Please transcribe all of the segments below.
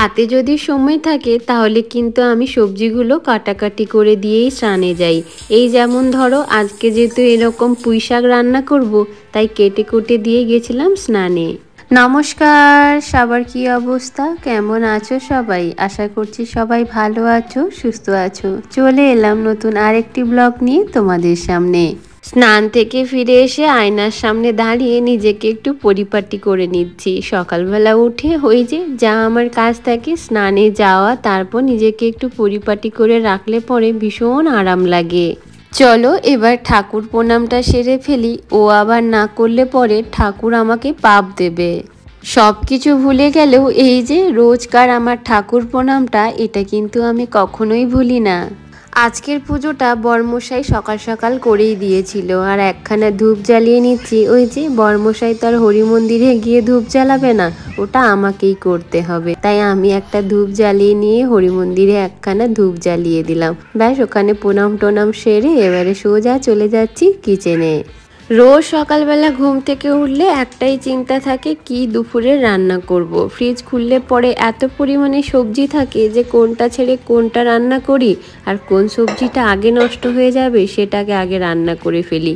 হাতে যদি সময় থাকে তাহলে কিন্তু আমি সবজিগুলো কাটাকাটি করে দিয়েই স্নানে যাই। এই যেমন ধরো আজকে যেহেতু এরকম পুঁই শাক রান্না করব, তাই কেটে কুটে দিয়ে গেছিলাম স্নানে। নমস্কার, সবার কি অবস্থা, কেমন আছো সবাই? আশা করছি সবাই ভালো আছো, সুস্থ আছো। চলে এলাম নতুন আরেকটি ব্লগ নিয়ে তোমাদের সামনে। স্নান থেকে ফিরে এসে আয়নার সামনে দাঁড়িয়ে নিজেকে একটু পরিপাটি করে নিচ্ছি। সকালবেলা উঠে ওই যে যা আমার কাজ থাকে, স্নানে যাওয়া, তারপর নিজেকে একটু পরিপাটি করে রাখলে পরে ভীষণ আরাম লাগে। চলো এবার ঠাকুর প্রণামটা সেরে ফেলি, ও আবার না করলে পরে ঠাকুর আমাকে পাপ দেবে। সব কিছু ভুলে গেলেও এই যে রোজকার আমার ঠাকুর প্রণামটা, এটা কিন্তু আমি কখনোই ভুলি না। আজকের পুজোটা বরমশাই সকাল সকাল করেই দিয়েছিল, আর একখানা ধূপ জ্বালিয়ে নিচ্ছি। ওই যে বরমশাই তার হরি মন্দিরে গিয়ে ধূপ জ্বালাবে না, ওটা আমাকেই করতে হবে। তাই আমি একটা ধূপ জ্বালিয়ে নিয়ে হরি মন্দিরে একখানা ধূপ জ্বালিয়ে দিলাম। ব্যাস, ওখানে প্রণাম টোনাম সেরে এবারে সোজা চলে যাচ্ছি কিচেনে। রোজ সকালবেলা ঘুম থেকে উঠলে একটাই চিন্তা থাকে, কি দুপুরে রান্না করব। ফ্রিজ খুললে পরে এত পরিমাণে সবজি থাকে যে কোনটা ছেড়ে কোনটা রান্না করি, আর কোন সবজিটা আগে নষ্ট হয়ে যাবে সেটাকে আগে রান্না করে ফেলি।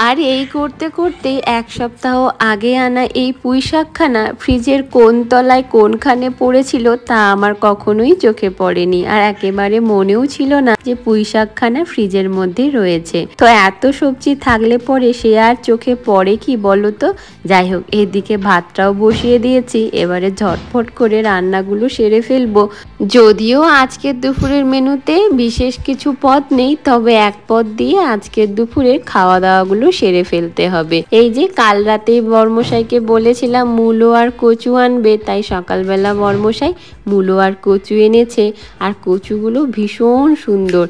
আর এই করতে করতে এক সপ্তাহ আগে আনা এই পুঁই শাকখানা ফ্রিজের কোন তলায় কোনখানে পড়েছিল তা আমার কখনোই চোখে পড়েনি, আর একেবারে মনেও ছিল না যে পুঁই শাকখানা ফ্রিজের মধ্যে রয়েছে। তো এত সবজি থাকলে পরে সে আর চোখে পড়ে কি বলো তো। যাই হোক, এদিকে ভাতটাও বসিয়ে দিয়েছি, এবারে ঝটফট করে রান্নাগুলো সেরে ফেলবো। যদিও আজকের দুপুরের মেনুতে বিশেষ কিছু পদ নেই, তবে এক পদ দিয়ে আজকের দুপুরের খাওয়া দাওয়া সেরে ফেলতে হবে। এই যে কাল রাতেই বর্মশাইকে বলেছিলাম মূলো আর কচু আনবে, তাই সকালবেলা বর্মশাই মূলো আর কচু এনেছে। আর কচুগুলো ভীষণ সুন্দর।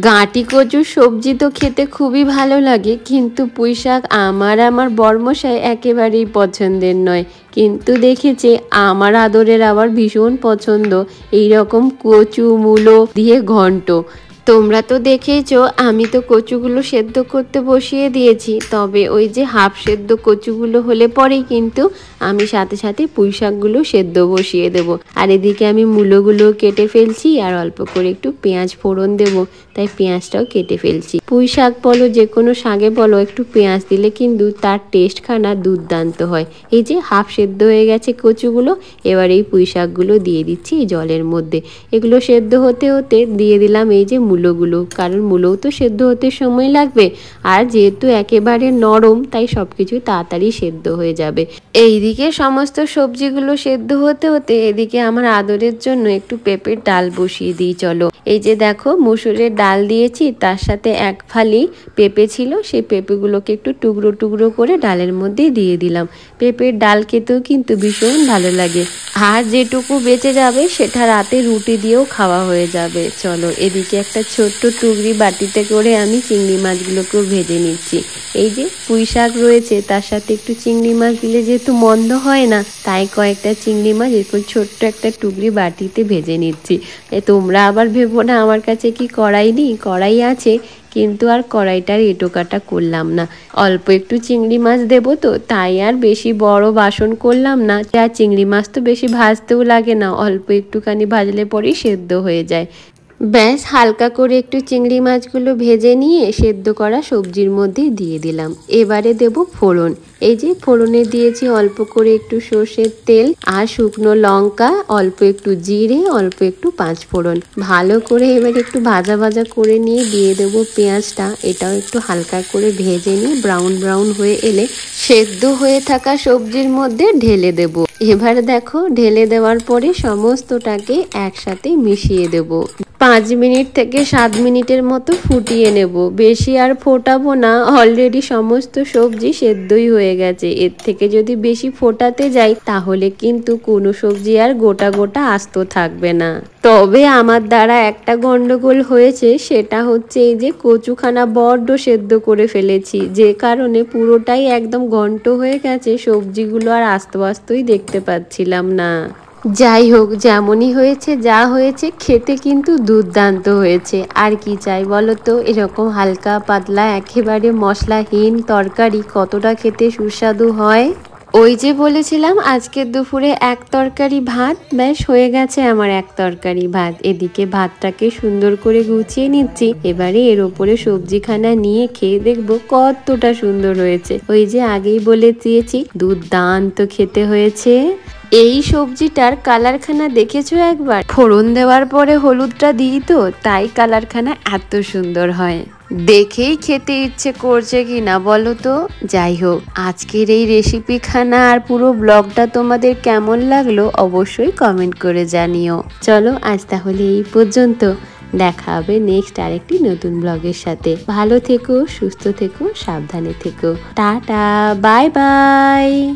গাঁটি কচুর সবজি তো খেতে খুবই ভালো লাগে, কিন্তু পুঁই শাক আমার বর্মশাই একেবারেই পছন্দের নয়। কিন্তু দেখেছে আমার আদরের আবার ভীষণ পছন্দ এই রকম কচু মূলো দিয়ে ঘন্ট। তোমরা তো দেখেইছো, আমি তো কচুগুলো সেদ্ধ করতে বসিয়ে দিয়েছি। তবে ওই যে হাফ সেদ্ধ কচুগুলো হলে পরেই কিন্তু আমি সাথে সাথে পুঁই শাকগুলো সেদ্ধ বসিয়ে দেব। আর এদিকে আমি মূলোগুলো কেটে ফেলছি, আর অল্প করে একটু পেঁয়াজ ফোড়ন দেব, তাই পেঁয়াজটাও কেটে ফেলছি। পুঁই শাক বলো যে কোনো শাকে বলো, একটু পেঁয়াজ দিলে কিন্তু তার টেস্টখানা দুর্দান্ত হয়। এই যে হাফ সেদ্ধ হয়ে গেছে কচুগুলো, এবার এই পুঁই শাকগুলো দিয়ে দিচ্ছি এই জলের মধ্যে। এগুলো সেদ্ধ হতে হতে দিয়ে দিলাম এই যে মূলোগুলো, কারণ মূলোও তো সেদ্ধ হতে সময় লাগবে। আর যেহেতু একেবারে নরম, তাই সবকিছু তাড়াতাড়ি সেদ্ধ হয়ে যাবে। এইদিকে সমস্ত সবজিগুলো সেদ্ধ হতে হতে এদিকে আমার আদরের জন্য একটু পেঁপের ডাল বসিয়ে দিই। চলো, এই যে দেখো মুসুরের ডাল দিয়েছি, তার সাথে এক ফালি পেঁপে ছিল, সেই পেঁপেগুলোকে একটু টুকরো টুকরো করে ডালের মধ্যে দিয়ে দিলাম। পেঁপের ডাল খেতেও কিন্তু ভীষণ ভালো লাগে, আর যেটুকু বেঁচে যাবে সেটা রাতে রুটি দিয়েও খাওয়া হয়ে যাবে। চলো, এদিকে একটা ছোট্ট টুকরি বাটিতে করে আমি চিংড়ি মাছগুলোকেও ভেজে নিচ্ছি। এই যে পুঁই শাক রয়েছে, তার সাথে একটু চিংড়ি মাছ দিলে যেহেতু মন্দ হয় না, তাই কয়েকটা চিংড়ি মাছ এরকম ছোট্ট একটা টুকরি বাটিতে ভেজে নিচ্ছি। তোমরা আবার ভেবো না আমার কাছে কি কড়াই নেই, কড়াই আছে, কিন্তু আর কড়াইটার এঁটো কাটা করলাম না। অল্প একটু চিংড়ি মাছ দেবো তো, তাই আর বেশি বড় বাসন করলাম না। আর চিংড়ি মাছ তো বেশি ভাজতেও লাগে না, অল্প একটুখানি ভাজলে পরেই সেদ্ধ হয়ে যায়। ব্যাস, হালকা করে একটু চিংড়ি মাছগুলো ভেজে নিয়ে সেদ্ধ করা সবজির মধ্যে দিয়ে দিলাম। এবারে দেব ফোড়ন। এই যে ফোড়নে দিয়েছি অল্প করে একটু সর্ষের তেল আর শুকনো লঙ্কা, অল্প একটু জিরে, অল্প একটু পাঁচ ফোড়ন। ভালো করে এবার একটু ভাজা ভাজা করে নিয়ে দিয়ে দেবো পেঁয়াজটা। এটাও একটু হালকা করে ভেজে নিয়ে ব্রাউন ব্রাউন হয়ে এলে সেদ্ধ হয়ে থাকা সবজির মধ্যে ঢেলে দেব। এবার দেখো, ঢেলে দেওয়ার পরে সমস্তটাকে একসাথে মিশিয়ে দেব। 5 মিনিট থেকে 7 মিনিটের মতো ফুটিয়ে নেব। বেশি আর ফোটাবো না, অলরেডি সমস্ত সবজি সেদ্ধই হয়ে গেছে। এর থেকে যদি বেশি ফোটাতে যাই তাহলে কিন্তু কোনো সবজি আর গোটা গোটা আস্ত থাকবে না। তবে আমার দ্বারা একটা গন্ডগোল হয়েছে, সেটা হচ্ছে এই যে কচুখানা বড্ড সেদ্ধ করে ফেলেছি, যে কারণে পুরোটাই একদম ঘন্ট হয়ে গেছে। সবজিগুলো আর আস্ত আস্তই দেখতে পাচ্ছিলাম না। যাই হোক, যেমনই হয়েছে যা হয়েছে, খেতে কিন্তু দুর্দান্ত হয়েছে। আর কি চাই বলো তো, এরকম হালকা পাতলা একেবারে মশলাহীন তরকারি কতটা খেতে সুস্বাদু হয়। ওই যে বলেছিলাম আজকের দুপুরে এক তরকারি ভাত, ব্যাস হয়ে গেছে আমার এক তরকারি ভাত। এদিকে ভাতটাকে সুন্দর করে গুছিয়ে নিচ্ছি, এবারে এর ওপরে সবজিখানা নিয়ে খেয়ে দেখবো কতটা সুন্দর হয়েছে। ওই যে আগেই বলে দিয়েছি দুর্দান্ত খেতে হয়েছে। এই সবজিটার কালারখানা দেখেছো একবার? ফোড়ন দেওয়ার পরে হলুদটা দিই তো, তাই কালারখানা এত সুন্দর হয়। দেখেই খেতে ইচ্ছে করছে কিনা বলো তো। যাই হোক, আজকের এই রেসিপি খানা আর পুরো ব্লগটা তোমাদের কেমন লাগলো অবশ্যই কমেন্ট করে জানিও। চলো আজ তাহলে এই পর্যন্ত, দেখা হবে নেক্সট আরেকটি নতুন ব্লগের সাথে। ভালো থেকো, সুস্থ থেকো, সাবধানে থেকো। Tata, bye bye.